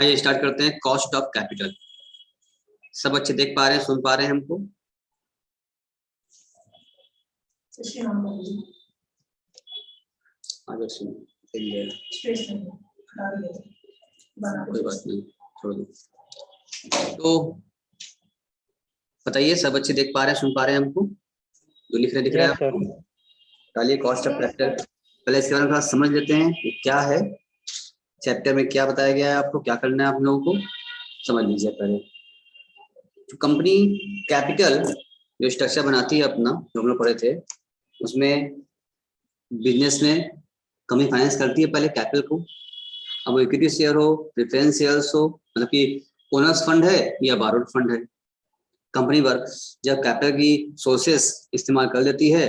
आइए स्टार्ट करते हैं। Cost of capital. सब अच्छे देख पा रहे हैं, सुन पा रहे हैं हमको? आगे सुन, कोई बात नहीं, छोड़ दो। तो बताइए, सब अच्छे देख पा रहे हैं, सुन पा रहे हैं हमको? जो लिख रहे दिख रहा है आपको? डालिए कॉस्ट ऑफ कैपिटल। पहले इसके बारे में थोड़ा समझ लेते हैं कि क्या है, चैप्टर में क्या बताया गया है, आपको क्या करना है, आप लोगों को समझ लीजिए। पहले तो कंपनी कैपिटल जो स्ट्रक्चर बनाती है अपना, जो हम लोग पढ़े थे, उसमें बिजनेस में कंपनी फाइनेंस करती है पहले कैपिटल को। अब वो इक्विटी शेयर हो, प्रेफरेंस शेयर्स हो, मतलब कि ओनर्स फंड है या बारोड फंड है, कंपनी वर्क जब कैपिटल की सोर्सेस इस्तेमाल कर लेती है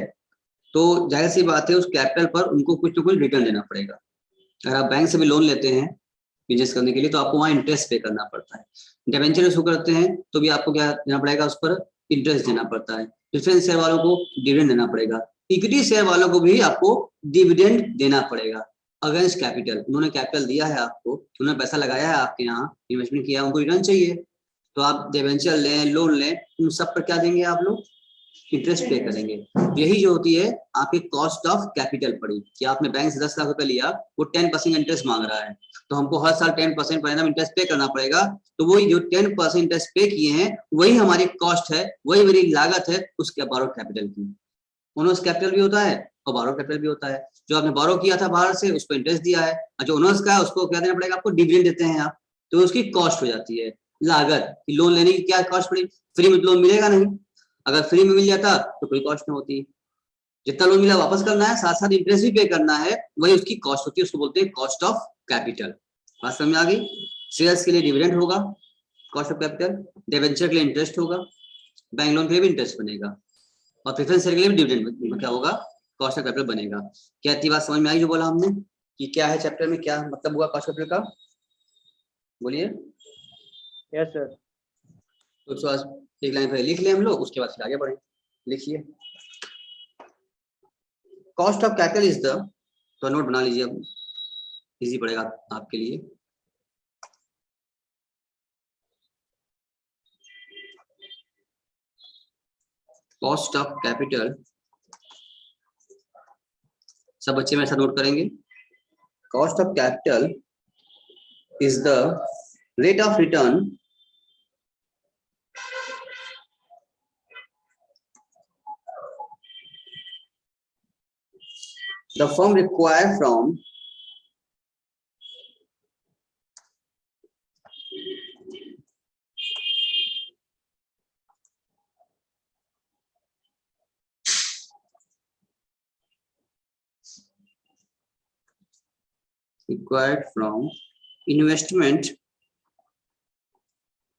तो जाहिर सी बात है उस कैपिटल पर उनको कुछ ना कुछ रिटर्न देना पड़ेगा। अगर आप बैंक से भी लोन लेते हैं बिजनेस करने के लिए तो आपको वहाँ इंटरेस्ट पे करना पड़ता है। डिबेंचर इशू करते हैं तो भी आपको क्या देना पड़ेगा, उस पर इंटरेस्ट देना पड़ता है। प्रेफरेंस शेयर वालों को डिविडेंड देना पड़ेगा। इक्विटी शेयर वालों को भी आपको डिविडेंड देना पड़ेगा अगेंस्ट कैपिटल। उन्होंने कैपिटल दिया है आपको, उन्होंने पैसा लगाया है आपके यहाँ, इन्वेस्टमेंट किया, उनको रिटर्न चाहिए। तो आप डिबेंचर लें, लोन लें, उन सब पर क्या देंगे आप लोग? इंटरेस्ट पे करेंगे। यही जो होती है आपकी कॉस्ट ऑफ कैपिटल पड़ी कि आपने बैंक से 10 लाख रुपए लिया, वो 10% इंटरेस्ट मांग रहा है, तो हमको हर साल 10% पर एनम इंटरेस्ट पे करना पड़ेगा। तो वही जो 10% इंटरेस्ट पे किए हैं वही हमारी कॉस्ट है, वही मेरी लागत है उसके बारोड कैपिटल की। ओनर्स कैपिटल भी होता है और बारोड कैपिटल भी होता है। जो आपने बारो किया था बाहर से, उस पर इंटरेस्ट दिया है, और जो ओनर्स का है उसको क्या देना पड़ेगा आपको? डिविडेंड देते हैं आप, तो उसकी कॉस्ट हो जाती है लागत। लोन लेने की क्या कॉस्ट पड़ी? फ्री में लोन मिलेगा नहीं, अगर फ्री में मिल जाता तो कोई कॉस्ट नहीं होती। जितना लोन मिला वापस करना है, साथ साथ इंटरेस्ट भी पे करना है, वही उसकी कॉस्ट होती है, उसको बोलते हैं कॉस्ट ऑफ कैपिटल। बात समझ में आ गई? शेयर्स के लिए डिविडेंड होगा, कॉस्ट ऑफ कैपिटल। डिबेंचर के लिए इंटरेस्ट होगा, बैंक लोन के लिए भी इंटरेस्ट बनेगा, और प्रेफरेंस शेयर के लिए भी डिविडेंड क्या होगा? कॉस्ट ऑफ कैपिटल बनेगा। क्या इतनी बात समझ में आई जो बोला हमने कि क्या है चैप्टर में, क्या मतलब हुआ कॉस्ट ऑफ कैपिटल का? बोलिए। Yes sir. तो एक लाइन पहले लिख लें हम लोग, उसके बाद फिर आगे बढ़े। लिखिए, cost of capital is the, तो नोट बना लीजिए, अब इजी पड़ेगा आपके लिए। कॉस्ट ऑफ कैपिटल, सब बच्चे मेरे साथ नोट करेंगे। Cost of capital is the rate of return the firm require from investment।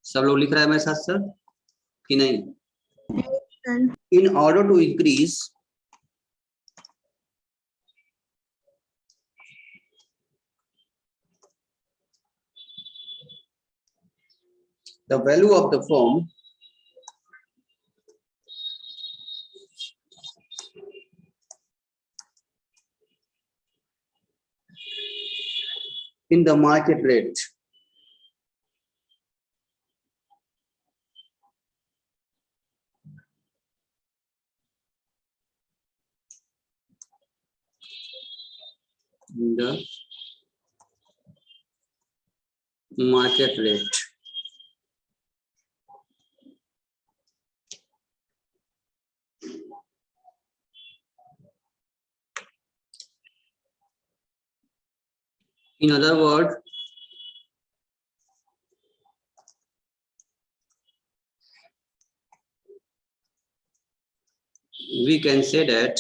सब लोग लिख रहा है मेरे साथ सर कि नहीं? In order to increase the value of the firm, in the market rate, in the market rate, in other words, we can say that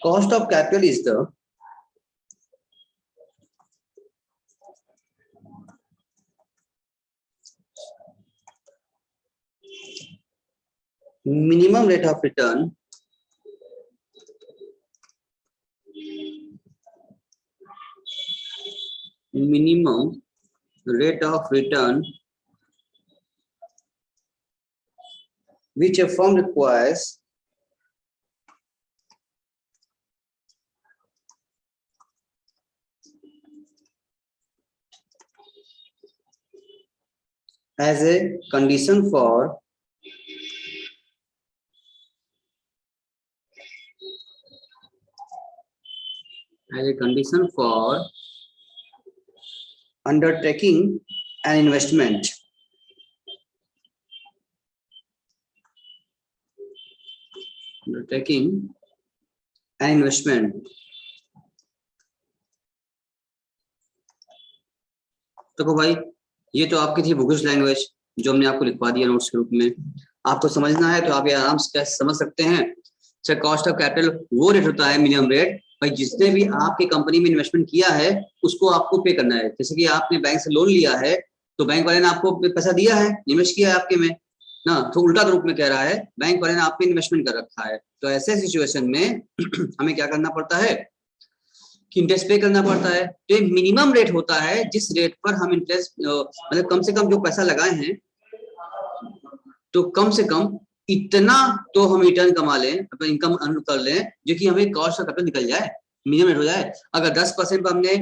cost of capital is the minimum rate of return which a firm requires as a condition for undertaking an investment. Undertaking an investment. देखो भाई, ये तो आपकी थी bookish language जो हमने आपको लिखवा दिया नोट्स के रूप में। आपको समझना है तो आप ये आराम से समझ सकते हैं। कॉस्ट ऑफ कैपिटल वो रेट होता है, मिनिमम रेट, भाई जिसने भी आपकी कंपनी में इन्वेस्टमेंट किया है उसको आपको पे करना है। जैसे कि आपने बैंक से लोन लिया है तो बैंक वाले ने आपको पैसा दिया है, इन्वेस्ट किया है आपके में ना, तो उल्टा रूप में कह रहा है, बैंक वाले ने आप पे इन्वेस्टमेंट कर रखा है। तो ऐसे सिचुएशन में हमें क्या करना पड़ता है कि इंटरेस्ट पे करना पड़ता है। तो ये मिनिमम रेट होता है जिस रेट पर हम इंटरेस्ट मतलब कम से कम जो पैसा लगाए हैं तो कम से कम इतना तो हम रिटर्न कमा लें, अपना इनकम अर्न कर लें जो कि हमें कॉस्ट ऑफ कैपिटल निकल जाए, मिनिमम रेट हो जाए। अगर 10% पर हमने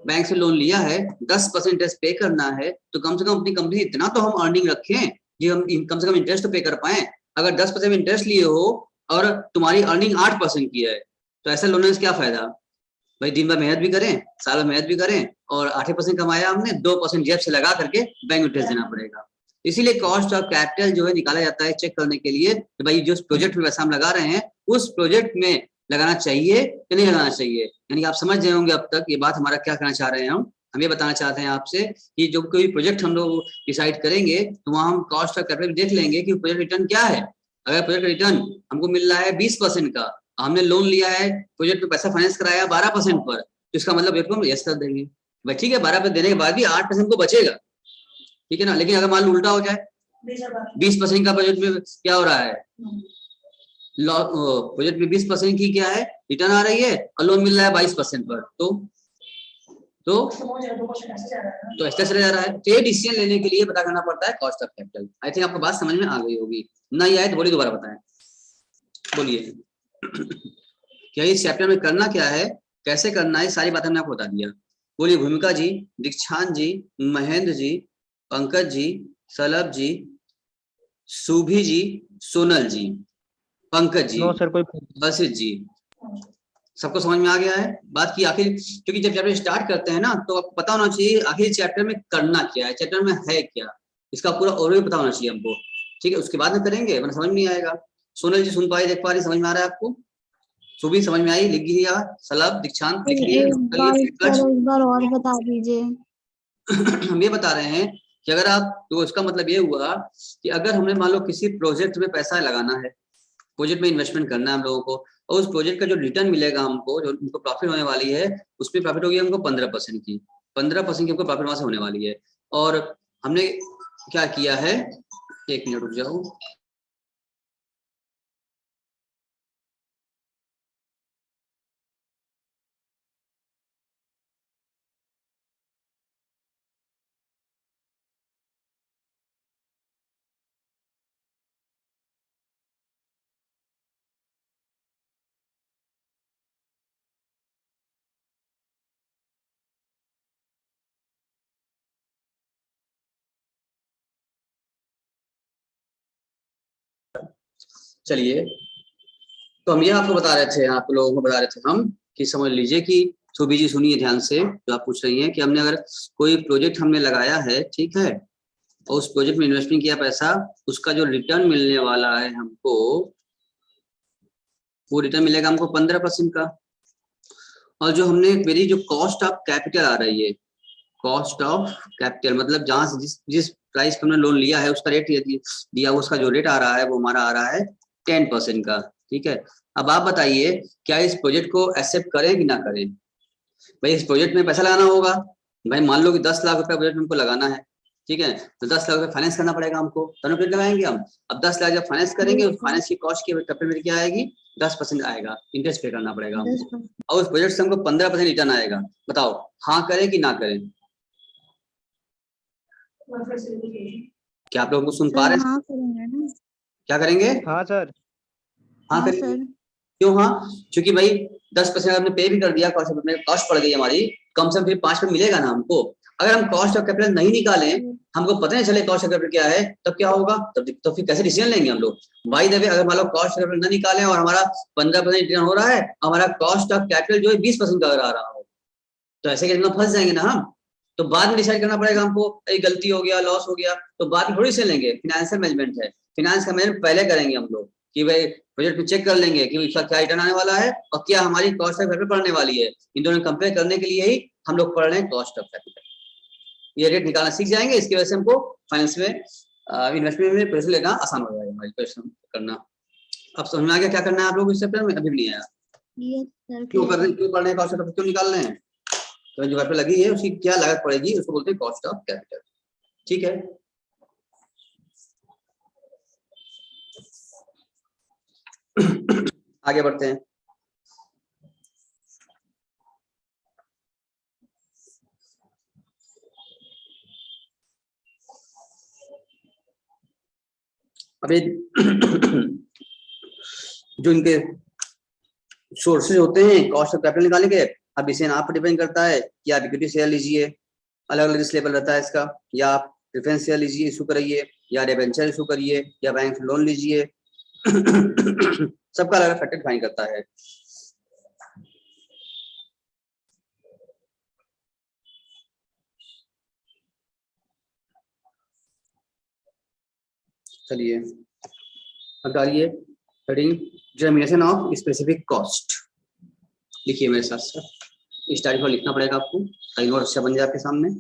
बैंक से लोन लिया है, 10% इंटरेस्ट पे करना है, तो कम से कम अपनी कंपनी इतना तो हम अर्निंग रखें कि हम कम से कम इंटरेस्ट तो पे कर पाए। अगर 10% इंटरेस्ट लिए हो और तुम्हारी अर्निंग 8% की है तो ऐसा लोन से क्या फायदा भाई। दिन भर मेहनत भी करें, साल भर मेहनत भी करें और 8% कमाया हमने, 2% जेब से लगा करके बैंक इंटरेस्ट देना पड़ेगा। इसीलिए कॉस्ट ऑफ कैपिटल जो है निकाला जाता है चेक करने के लिए कि भाई जो प्रोजेक्ट में पैसा हम लगा रहे हैं उस प्रोजेक्ट में लगाना चाहिए या नहीं लगाना चाहिए। यानी आप समझ रहे होंगे अब तक ये बात हमारा क्या कहना चाह रहे हैं। हम ये बताना चाहते हैं आपसे कि जो कोई प्रोजेक्ट हम लोग डिसाइड करेंगे तो वहां हम कॉस्ट ऑफ कैपिटल देख लेंगे कि प्रोजेक्ट रिटर्न क्या है। अगर प्रोजेक्ट रिटर्न हमको मिल रहा है 20% का, हमने लोन लिया है, प्रोजेक्ट में पैसा फाइनेंस कराया 12% पर, तो इसका मतलब एक यस कर देंगे भाई, ठीक है 12% देने के बाद भी 8% को बचेगा, ठीक है ना। लेकिन अगर मान लो उल्टा हो जाए, 20% का बजट में क्या हो रहा है, बजट में 20% की क्या है रिटर्न आ रही है और लोन मिल रहा है 22% पर, तो ऐसा चला जा रहा है। तो ये डिसीजन लेने के लिए पता करना पड़ता है cost of capital. I think आपको बात समझ में आ गई होगी, नहीं आए तो बोलिए दोबारा बताएं, बोलिए क्या इस चैप्टर में करना क्या है, कैसे करना है, सारी बातें हमने आपको बता दिया। बोलिए भूमिका जी, दीक्षांत जी, महेंद्र जी, पंकज जी, सलभ जी, सुभी जी, सोनल जी, पंकज जी, नो सर कोई बसित जी, सबको समझ में आ गया है बात की। आखिर क्योंकि जब चैप्टर स्टार्ट करते हैं ना तो आपको पता होना चाहिए आखिर चैप्टर में करना क्या है, चैप्टर में है क्या, इसका पूरा ओवरव्यू पता होना चाहिए हमको, ठीक है। उसके बाद में करेंगे वरना समझ नहीं आएगा। सोनल जी सुन पाई, देख पा रही, समझ में आ रहा है आपको? सुभी समझ में आई, लिख दिया? सलभ, दीक्षांत लिख लिए? एक बार और बता दीजिए। हम ये बता रहे हैं कि अगर आप, तो इसका मतलब ये हुआ कि अगर हमने मान लो किसी प्रोजेक्ट में पैसा लगाना है, प्रोजेक्ट में इन्वेस्टमेंट करना है हम लोगों को, और उस प्रोजेक्ट का जो रिटर्न मिलेगा हमको, जो हमको प्रॉफिट होने वाली है, उसमें प्रॉफिट होगी हमको 15% की, 15% की हमको प्रॉफिट वहां से होने वाली है। और हमने क्या किया है, एक मिनट रुक जाओ, चलिए। तो हम ये आपको बता रहे थे, आप लोगों को बता रहे थे हम कि समझ लीजिए कि सुभी जी सुनिए ध्यान से, जो आप पूछ रही हैं कि हमने अगर कोई प्रोजेक्ट हमने लगाया है, ठीक है, और उस प्रोजेक्ट में इन्वेस्टमेंट किया पैसा, उसका जो रिटर्न मिलने वाला है हमको, वो रिटर्न मिलेगा हमको 15% का। और जो हमने मेरी जो कॉस्ट ऑफ कैपिटल आ रही है, कॉस्ट ऑफ कैपिटल मतलब जहां से जिस प्राइस पे हमने लोन लिया है उसका रेट दिया, उसका जो रेट आ रहा है वो हमारा आ रहा है 10% का, ठीक है। अब आप बताइए क्या इस प्रोजेक्ट को एक्सेप्ट करें कि ना करें। भाई इस प्रोजेक्ट में पैसा लगाना होगा, भाई मान लो कि 10 लाख रुपया प्रोजेक्ट में हमको लगाना है, ठीक है, तो 10 लाख रुपया फाइनेंस करना पड़ेगा हमको, तब प्रोजेक्ट लगाएंगे हम। अब 10 लाख जब फाइनेंस करेंगे, उस फाइनेंस की कॉस्ट की कैपिटल में क्या आएगी, 10% आएगा, इंटरेस्ट पे करना पड़ेगा हमको, और उस प्रोजेक्ट से हमको 15% रिटर्न आएगा। बताओ हाँ करें कि ना करें। क्या आप लोगों को सुन पा रहे हैं? हाँ करेंगे ना। क्या करेंगे? हाँ सर। हाँ हाँ करेंगे। सर। क्यों हाँ? क्योंकि भाई 10% हमने पे भी कर दिया, कॉस्ट पड़ गई हमारी, कम से कम फिर 5 पे मिलेगा ना हमको। अगर हम कॉस्ट ऑफ कैपिटल नहीं निकालें, हमको पता नहीं चले कॉस्ट ऑफ कैपिटल क्या है, तब क्या होगा? तब तो फिर कैसे डिसीजन लेंगे हम लोग? बाय द वे, अगर मान लो कॉस्ट ऑफ कैपिटल ना निकालें और हमारा 15% रिटर्न हो रहा है, हमारा कॉस्ट ऑफ कैपिटल जो है 20% का अगर आ रहा हो, तो ऐसे केस में फंस जाएंगे ना हम। तो बाद में डिसाइड करना पड़ेगा हमको, गलती हो गया, लॉस हो गया, तो बाद में थोड़ी से लेंगे। फाइनेंशियल मैनेजमेंट है, फाइनेंस का मैनेजमेंट पहले करेंगे हम लोग कि भाई बजट में चेक कर लेंगे कि इसका क्या रिटर्न आने वाला है और क्या हमारी कॉस्ट ऑफ कैपिटल पड़ने वाली है। इन दोनों कंपेयर करने के लिए ही हम लोग पढ़ रहे हैं कॉस्ट ऑफ कैपिटल। ये रेट निकालना सीख जाएंगे, इसकी वजह से हमको फाइनेंस में इन्वेस्टमेंट में पैसे लेना आसान हो जाएगा, हमारी पैसे करना। अब समझ में आ गया क्या करना है आप लोग इस चैप्टर में? अभी भी नहीं आया? क्यों कर रहे हैं, क्यों पढ़ रहे हैं कॉस्ट ऑफ कैपिटल, क्यों निकाल रहे हैं? तो जो कैपिटल लगी है उसकी क्या लागत पड़ेगी, उसको बोलते हैं कॉस्ट ऑफ कैपिटल। ठीक है, आगे बढ़ते हैं। अभी जो इनके सोर्सेज होते हैं कॉस्ट ऑफ कैपिटल निकालने के, अब इसे आप डिपेंड करता है कि आप इक्विटी शेयर लीजिए, अलग अलग लेवल रहता है इसका, या आप प्रेफरेंस शेयर लीजिए, इशू करिए, या डिबेंचर इशू करिए, या बैंक से लोन लीजिए। सबका अलग फैक्टर डिफाइन करता है। चलिए अब डालिए heading determination of specific cost. लिखिए मेरे साथ साथ, इस तारीख को लिखना पड़ेगा आपको ताकि और अच्छा बन जाए आपके सामने।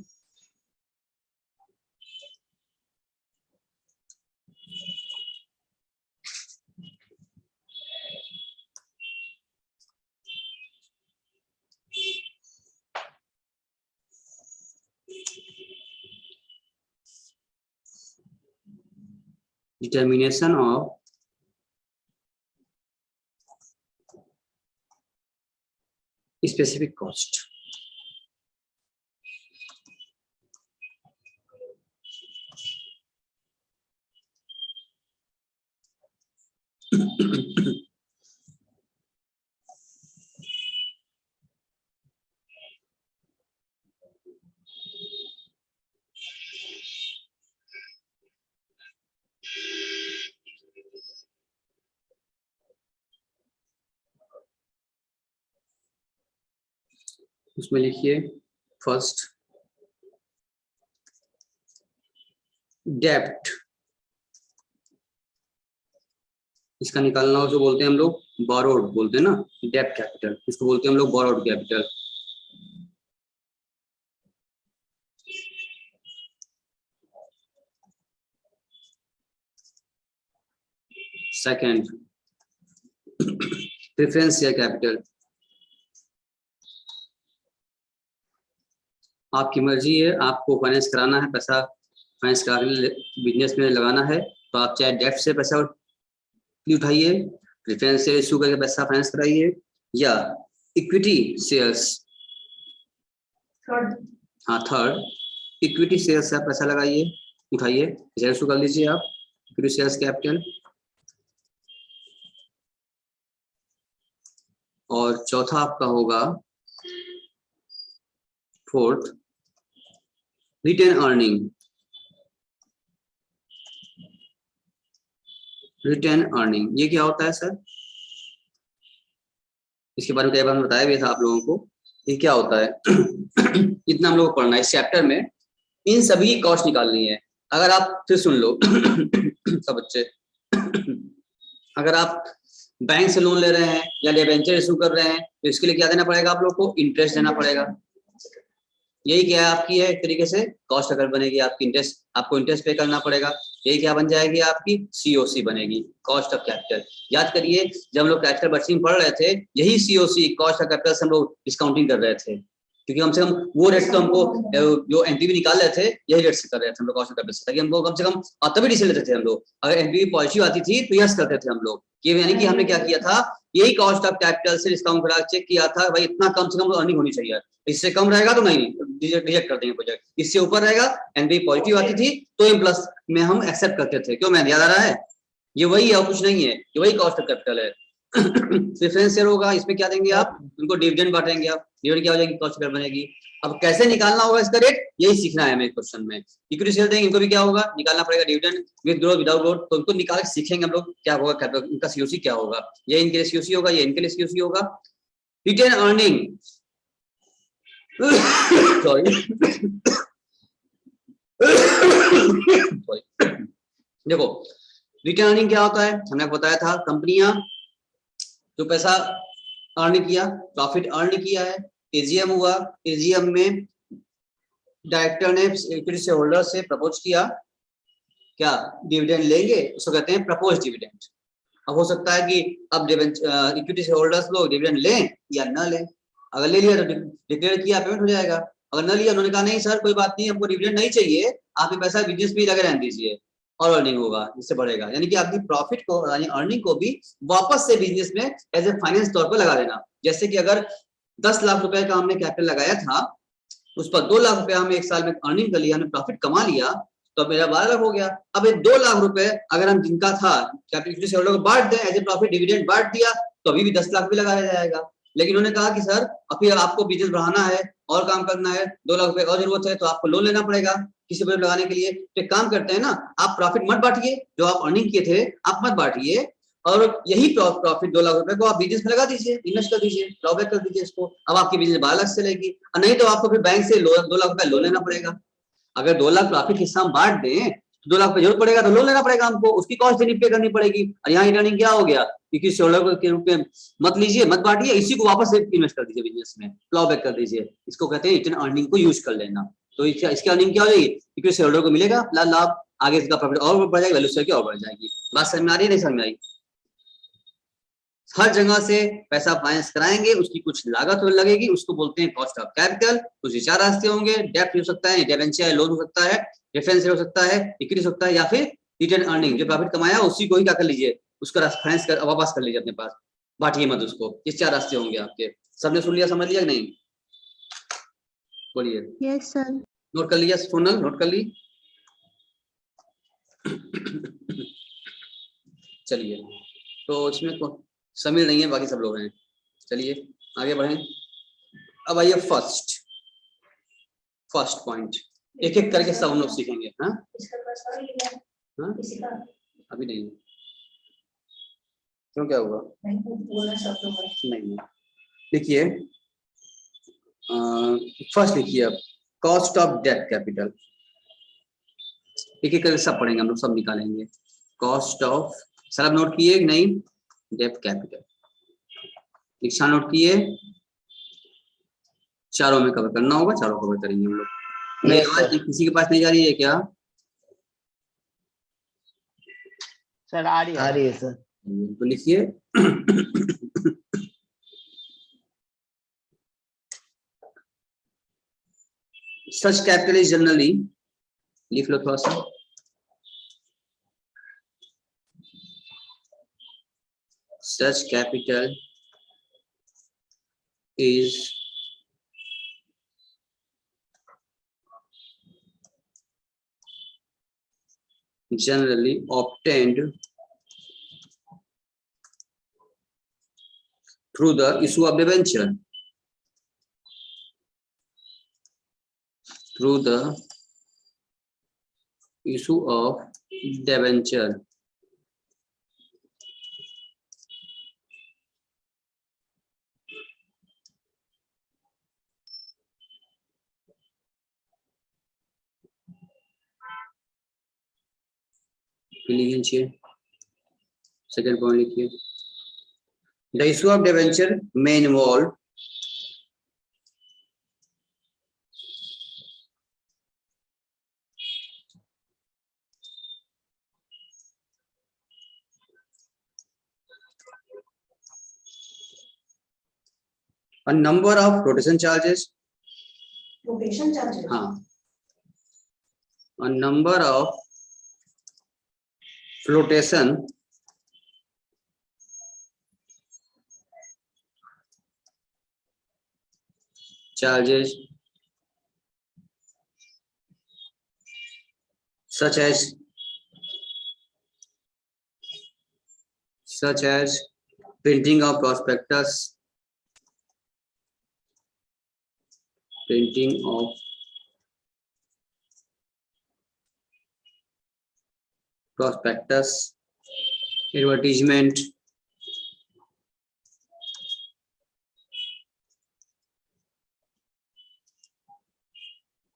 Determination of specific cost. उसमें लिखिए फर्स्ट डेब्ट, इसका निकालना हो जो बोलते हैं हम लोग बोरोड बोलते हैं ना, डेब्ट कैपिटल, इसको बोलते हैं हम लोग borrowed capital. Second preference share capital, आपकी मर्जी है, आपको फाइनेंस कराना है, पैसा फाइनेंस करा बिजनेस में लगाना है, तो आप चाहे डेब्ट से पैसा उठाइए, प्रेफरेंस शेयर इशू करके पैसा फाइनेंस कराइए, या इक्विटी शेयर्स, हाँ थर्ड इक्विटी शेयर्स से आप पैसा लगाइए, उठाइए, शेयर इशू कर लीजिए आप, इक्विटी शेयर्स कैपिटल। और चौथा आपका होगा fourth retain earning, retain earning ये क्या होता है सर? इसके बारे में कई बार बताया भी था आप लोगों को, ये क्या होता है? इतना हम लोग को पढ़ना है इस चैप्टर में, इन सभी की कॉस्ट निकालनी है। अगर आप फिर सुन लो सब बच्चे, अगर आप बैंक से लोन ले रहे हैं या डिबेंचर इशू कर रहे हैं, तो इसके लिए क्या देना पड़ेगा आप लोग को? इंटरेस्ट देना पड़ेगा। यही क्या है आपकी है एक तरीके से कॉस्ट अगर बनेगी आपकी, इंटरेस्ट, आपको इंटरेस्ट पे करना पड़ेगा। यही क्या बन जाएगी आपकी? सीओसी बनेगी, कॉस्ट ऑफ कैपिटल। याद करिए जब हम लोग कैपिटल बजटिंग पढ़ रहे थे, यही सीओसी कॉस्ट ऑफ कैपिटल से हम लोग डिस्काउंटिंग कर रहे थे, क्योंकि कम से कम वो रेट तो हमको जो एनपीवी निकाल रहे थे यही रेट से कर रहे थे हम लोग कॉस्ट ऑफ कैपिटल से, ताकि हमको कम से कम तभी डिसीजन लेते थे हम लोग। अगर एनपीवी पॉजिटिव आती थी तो यस करते थे हम लोग, ये यानी कि हमने क्या किया था, यही कॉस्ट ऑफ कैपिटल से डिस्काउंट करा चेक किया था भाई इतना कम से कम अर्निंग होनी चाहिए, इससे कम रहेगा तो नहीं रिजेक्ट कर देंगे प्रोजेक्ट, इससे ऊपर रहेगा एनपीवी पॉजिटिव आती थी तो एम प्लस में हम एक्सेप्ट करते थे। क्यों मैंने याद आ रहा है? ये वही है और कुछ नहीं है, ये वही कॉस्ट ऑफ कैपिटल है। प्रेफरेंस शेयर होगा, इसमें क्या देंगे आप? उनको डिविडेंड बांटेंगे आप, डिविडेंड क्या हो जाएगी, कॉस्ट ऑफ बनेगी। अब कैसे निकालना होगा इसका रेट, यही सीखना है हमें क्वेश्चन में। इक्विटी शेयर देंगे, इनको भी क्या होगा, निकालना पड़ेगा dividend with growth without growth, तो उनको निकाल के सीखेंगे हम लोग क्या होगा, कैपिटल इनका सीओसी क्या होगा, ये इनके लिए सीओसी होगा, ये इनके लिए सीओसी होगा। रिटेन अर्निंग सॉरी देखो रिटर्न अर्निंग क्या होता है, हमने बताया था, कंपनियां जो पैसा अर्न किया, प्रॉफिट अर्न किया है, एजीएम हुआ, एजीएम में डायरेक्टर ने इक्विटी शेयर होल्डर से प्रपोज किया क्या, डिविडेंड लेंगे, उसको कहते हैं प्रपोज डिविडेंड। अब हो सकता है कि अब इक्विटी शेयर होल्डर्स लोग डिविडेंड लें या न लें, अगर ले लिया तो डिक्लेयर किया, पेमेंट हो जाएगा, अगर न लिया उन्होंने कहा नहीं सर कोई बात नहीं, हमको डिविडेंड नहीं चाहिए, आप ये पैसा बिजनेस में लगे रहने दीजिए और अर्निंग होगा, इससे बढ़ेगा, यानी कि आपकी प्रॉफिट को यानी अर्निंग को भी वापस से बिजनेस में एज ए फाइनेंस तौर पर लगा देना। जैसे कि अगर 10 लाख रुपए का हमने कैपिटल लगाया था, उस पर 2 लाख रुपए हमने एक साल में अर्निंग कर लिया, हमने प्रॉफिट कमा लिया, तो अब मेरा 12 लाख हो गया। अब ये 2 लाख रुपए अगर हम जिनका था कैपिटल शेयर होल्डर को बांट दें, एज ए प्रॉफिट डिविडेंड बांट दिया, तो अभी भी 10 लाख भी लगाया जाएगा। लेकिन उन्होंने कहा कि सर अब फिर आपको बिजनेस बढ़ाना है और काम करना है, 2 लाख रुपए और जरूरत है, तो आपको लोन लेना पड़ेगा किसी पर लगाने के लिए। तो एक काम करते हैं ना, आप प्रॉफिट मत बांटिए, जो आप अर्निंग किए थे आप मत बांटिए, और यही प्रॉफिट 2 लाख रुपए को आप बिजनेस में लगा दीजिए, इन्वेस्ट कर दीजिए, ड्रॉबैक कर दीजिए इसको, अब आपकी बिजनेस 12 लाख चलेगी, और नहीं तो आपको फिर बैंक से 2 लाख रुपए लोन लेना पड़ेगा। अगर 2 लाख प्रॉफिट हिस्सा हम बांट दें तो 2 लाख रुपए जरूरत पड़ेगा, तो लोन लेना पड़ेगा हमको, उसकी कॉस्ट देनी पे करनी पड़ेगी। और यहाँ रिटर्निंग क्या हो गया, क्योंकि शेयरहोल्डर के रूप में मत लीजिए, मत बांटिए, इसी को वापस इन्वेस्ट कर दीजिए बिजनेस में, प्लॉ बैक कर दीजिए, इसको कहते हैं रिटर्न अर्निंग को यूज कर लेना। तो इसकी अर्निंग क्या हो जाएगी, क्योंकि शेयरहोल्डर को मिलेगा लाभ, आगे इसका प्रॉफिट और बढ़ जाएगी, वैल्यू शेयर की और बढ़ जाएगी। बात समझ में आ रही है, नहीं समझ में आई? हर जगह से पैसा फाइनेंस कराएंगे, उसकी कुछ लागत लगेगी, उसको बोलते हैं कॉस्ट ऑफ कैपिटल। कुछ 4 रास्ते होंगे, डेब्ट हो सकता है, डिबेंचर लोन हो सकता है, रेफरेंस हो सकता है, इक्विटी हो सकता है, या फिर रिटर्न अर्निंग, जो प्रॉफिट कमाया उसी को ही क्या कर लीजिए, उसका फाइनेंस कर वापस कर लीजिए अपने पास, बांटिए मत उसको। इस 4 रास्ते होंगे आपके। सबने सुन लिया, समझ लिया कि नहीं? बोलिए। Yes sir. नोट कर लिया सोनल, नोट कर ली? चलिए, तो इसमें समीर नहीं है, बाकी सब लोग हैं। चलिए आगे बढ़ें। अब आइए फर्स्ट पॉइंट, एक एक करके सब हम लोग सीखेंगे। हाँ हाँ अभी नहीं, क्यों क्या हुआ? नहीं, देखिए फर्स्ट लिखिए अब, कॉस्ट ऑफ डेट कैपिटल। एक एक करके सब पढ़ेंगे हम लोग, सब निकालेंगे। कॉस्ट ऑफ, सर नोट किए कि नहीं? डेट कैपिटल दीक्षा नोट किए? चारों में कवर करना होगा, चारों कवर करेंगे हम लोग। मेरी आवाज किसी के पास नहीं जा रही है क्या? सर आ रही है सर। तो लिखिए सच कैपिटल इज जनरली, लिख लो थोड़ा सा, such capital is generally obtained through the issue of debenture, through the issue of debenture. लिखिए सेकंड पॉइंट, लिखिए the issue of debenture may involve a number of flotation charges, हाँ, a number of flotation charges such as printing of prospectus, printing of prospectus, advertisement,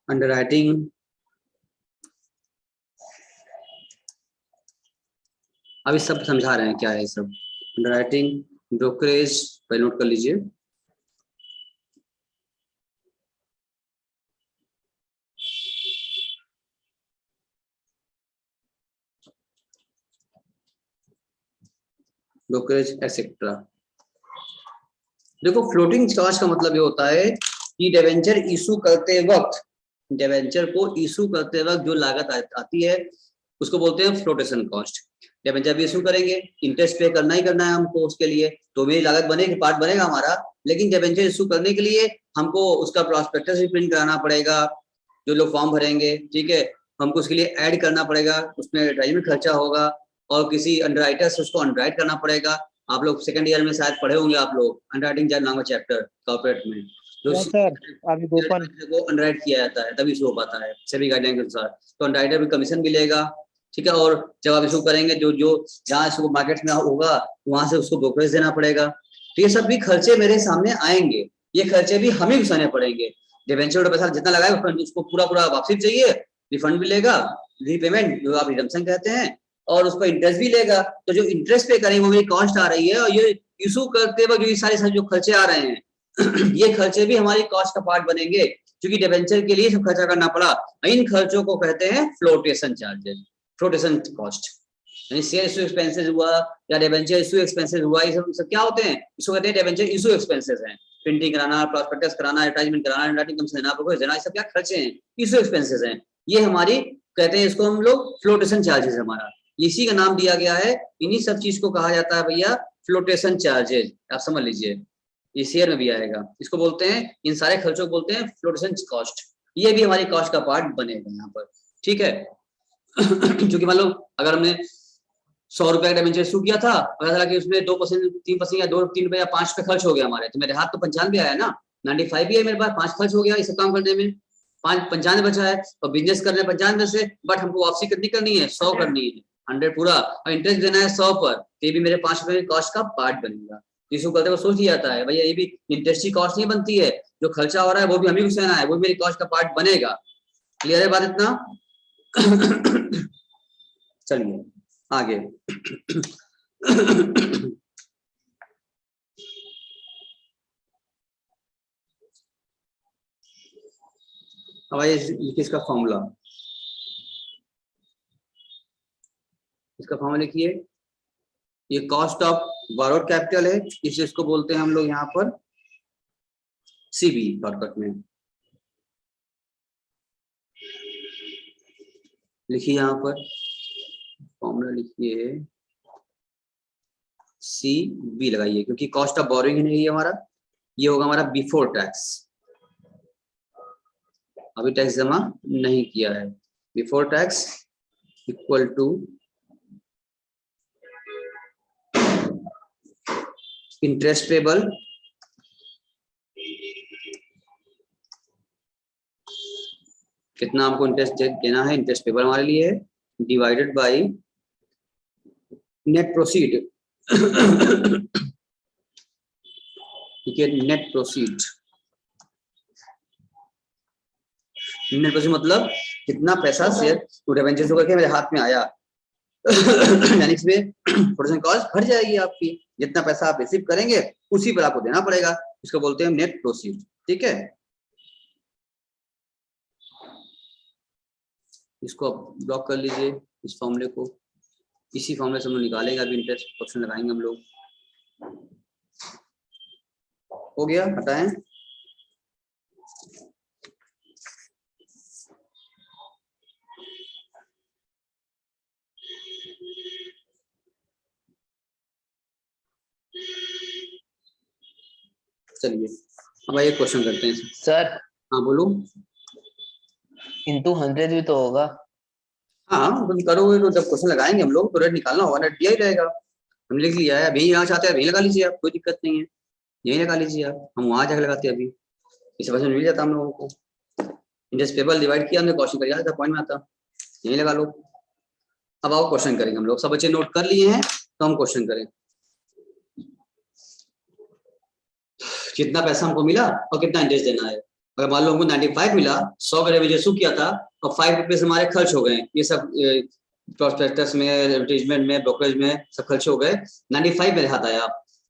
underwriting, अभी सब समझा रहे हैं क्या है ये सब। अंडरराइटिंग, ब्रोकरेज, पहले नोट कर लीजिए। Brokerage etcetera. देखो फ्लोटिंग चार्ज का मतलब ये होता है कि डिवेंचर इशू करते वक्त, डिवेंचर को इशू करते वक्त जो लागत आती है उसको बोलते हैं फ्लोटेशन कॉस्ट। डिवेंचर भी इशू करेंगे, इंटरेस्ट पे करना ही करना है हमको, उसके लिए तो मेरी लागत बनेगी, पार्ट बनेगा हमारा। लेकिन डिवेंचर इशू करने के लिए हमको उसका प्रॉस्पेक्टस भी प्रिंट कराना पड़ेगा, जो लोग फॉर्म भरेंगे, ठीक है, हमको उसके लिए ऐड करना पड़ेगा, उसमें एडवर्टाइजमेंट खर्चा होगा, और किसी अंडरराइटर से उसको अंडरराइट करना पड़ेगा। आप लोग सेकंड ईयर में शायद पढ़े होंगे आप लोग अंडरराइटिंग जब नाम का चैप्टर कॉर्पोरेट में, जो को अंडरराइट किया जाता है तभी इशू हो पाता है सभी गाइडलाइन के अनुसार। तो अंडरराइटर भी कमीशन मिलेगा, ठीक है, और जब आप इशू करेंगे जो जो जहाँ इसको मार्केट में होगा वहां से उसको ब्रोकरेज देना पड़ेगा। तो ये सब भी खर्चे मेरे सामने आएंगे, ये खर्चे भी हमें घुसाने पड़ेंगे। डिवेंचर पैसा जितना लगाए उसको पूरा पूरा वापसी चाहिए, रिफंड भी लेगा, रीपेमेंट जो आप रिडम्पशन कहते हैं, और उसको इंटरेस्ट भी लेगा। तो जो इंटरेस्ट पे करेंगे वो मेरी कॉस्ट आ रही है, और ये इशू करते वक्त ये सारे जो खर्चे आ रहे हैं ये खर्चे भी हमारी कॉस्ट का पार्ट बनेंगे, क्योंकि डिवेंचर के लिए सब खर्चा करना पड़ा। इन खर्चों को कहते हैं फ्लोटेशन चार्जेस, फ्लोटेशन कॉस्ट। यानी शेयर इशू एक्सपेंसेस हुआ या डिवेंचर इशू एक्सपेंसेस हुआ, ये सब क्या होते हैं, इसको कहते हैं डिवेंचर इशू एक्सपेंसेस हैं। प्रिंटिंग कराना, प्रॉस्पेक्टस कराना, एडवर्टाइजमेंट कराना, अंडरराइटिंग कमीशन देना, ब्रोकरेज देना, ये सब क्या खर्चे हैं, इशू एक्सपेंसेस हैं। ये हमारी कहते हैं, इसको हम लोग फ्लोटेशन चार्जेस हमारा, इसी का नाम दिया गया है। इन्हीं सब चीज को कहा जाता है भैया फ्लोटेशन चार्जेस, आप समझ लीजिए, ये शेयर में भी आएगा। इसको बोलते हैं, इन सारे खर्चों को बोलते हैं फ्लोटेशन कॉस्ट। ये भी हमारी कॉस्ट का पार्ट बनेगा यहाँ पर, ठीक है। क्योंकि मान लो अगर हमने 100 रुपए का डिवेंचर इशू किया था, पता चला कि उसमें 2%, 3% या 2-3 रुपए या 5 रुपए खर्च हो गया हमारे, तो मेरे हाथ तो 95 आया ना, 95 भी है मेरे पास, 5 खर्च हो गया इस काम करने में, 95 बचा है। और बिजनेस करने 95 से, बट हमको वापसी कितनी करनी है, 100 करनी है, 100 पूरा, और इंटरेस्ट देना है 100 पर, तो ये भी मेरे 5 रुपए कॉस्ट का पार्ट बनेगा। इशू करते हुए सोच लिया जाता है भैया ये भी इंटरेस्ट की कॉस्ट नहीं बनती है, जो खर्चा हो रहा है वो भी हमें घुसाना है, वो भी मेरी कॉस्ट का पार्ट बनेगा। क्लियर है बात इतना? चलिए आगे। अब आइए इसका फॉर्मूला, इसका फॉर्मूला लिखिए। ये कॉस्ट ऑफ बोरोड कैपिटल है, इसको बोलते हैं हम लोग यहाँ पर सीबी शॉर्टकट में लिखिए, यहाँ पर फॉर्मूला लिखिए सी बी लगाइए, क्योंकि कॉस्ट ऑफ बोरोइंग है नहीं हमारा, ये होगा हमारा बिफोर टैक्स, अभी टैक्स जमा नहीं किया है। Before tax equal to interest payable कितना हमको इंटरेस्ट देना है, इंटरेस्ट पेबल हमारे लिए है, डिवाइडेड बाय नेट प्रोसीड। ठीक है, नेट प्रोसीड, नेट प्रोसीड मतलब कितना पैसा शेयर टू डिवेंचर से करके मेरे हाथ में आया। यानी इसमें प्रोडक्शन कॉस्ट भर जाएगी आपकी, जितना पैसा आप रिसीव करेंगे उसी पर आपको देना पड़ेगा, इसको बोलते हैं नेट प्रोसीड। ठीक है, इसको आप ब्लॉक कर लीजिए, इस फॉर्मूले को, इसी फॉर्मूले से हम लोग निकालेंगे, अभी इंटरेस्ट क्वेश्चन लगाएंगे हम लोग। हो गया, हटाएं। चलिए अब आइए क्वेश्चन करते हैं सर। हाँ बोलो। इंटू 100 भी तो होगा। हाँ तुम करोगे तो जब क्वेश्चन लगाएंगे हम लोग तो रेट निकालना होगा, रेट दिया ही रहेगा, हमने लिख लिया है। अभी यहाँ चाहते हैं अभी लगा लीजिए आप, कोई दिक्कत नहीं है, यही लगा लीजिए आप, हम वहां जाकर लगाते हैं अभी। इसे समझ में मिल जाता हम लोगों को। इंटरेस्ट पेबल डिवाइड किया हमने, क्वेश्चन कर दिया था, पॉइंट में आता, यही लगा लो। अब आओ क्वेश्चन करेंगे हम लोग। सब बच्चे नोट कर लिए हैं तो हम क्वेश्चन करें। कितना पैसा हमको मिला और कितना इंटरेस्ट देना है। अगर मान लो हमको 95 मिला, 100 का रेवेन्यू इशू किया था और 5 रुपीज हमारे खर्च हो गए, ये सब प्रोस्पेक्टस में, एडवर्टाइजमेंट में, ब्रोकरेज में सब खर्च हो गए, 95 मेरे हाथ आया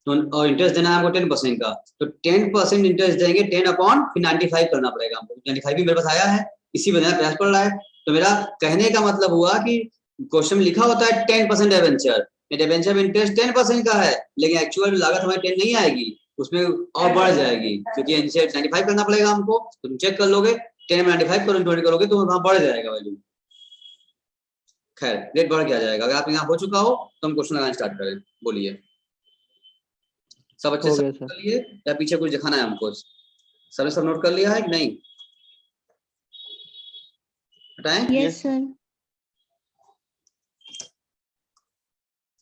तो, और इंटरेस्ट देना है हमको 10% का, तो 10% इंटरेस्ट देंगे, 10 अपॉन फिर 95 करना पड़ेगा हमको। 95 भी मेरे पास आया है, इसी वजह प्रयास पड़ रहा है। तो मेरा कहने का मतलब हुआ कि क्वेश्चन में लिखा होता है 10% डिबेंचर, डिबेंचर में इंटरेस्ट 10% का है, लेकिन एक्चुअल लागत हमारी 10 नहीं आएगी, उसमें और बढ़ जाएगी, क्योंकि इनसे 95 करना पड़ेगा हमको। तो तुम चेक कर लोगे, 10 में 95 करो, 20 करोगे तो वहां बढ़ जाएगा वैल्यू। खैर रेट बढ़ के आ जाएगा। अगर आप यहाँ हो चुका हो तो हम क्वेश्चन लगाना स्टार्ट करें। बोलिए सब अच्छे से कर लिए या पीछे कुछ दिखाना है हमको? सब नोट कर लिया है कि नहीं? बताएं। Yes sir.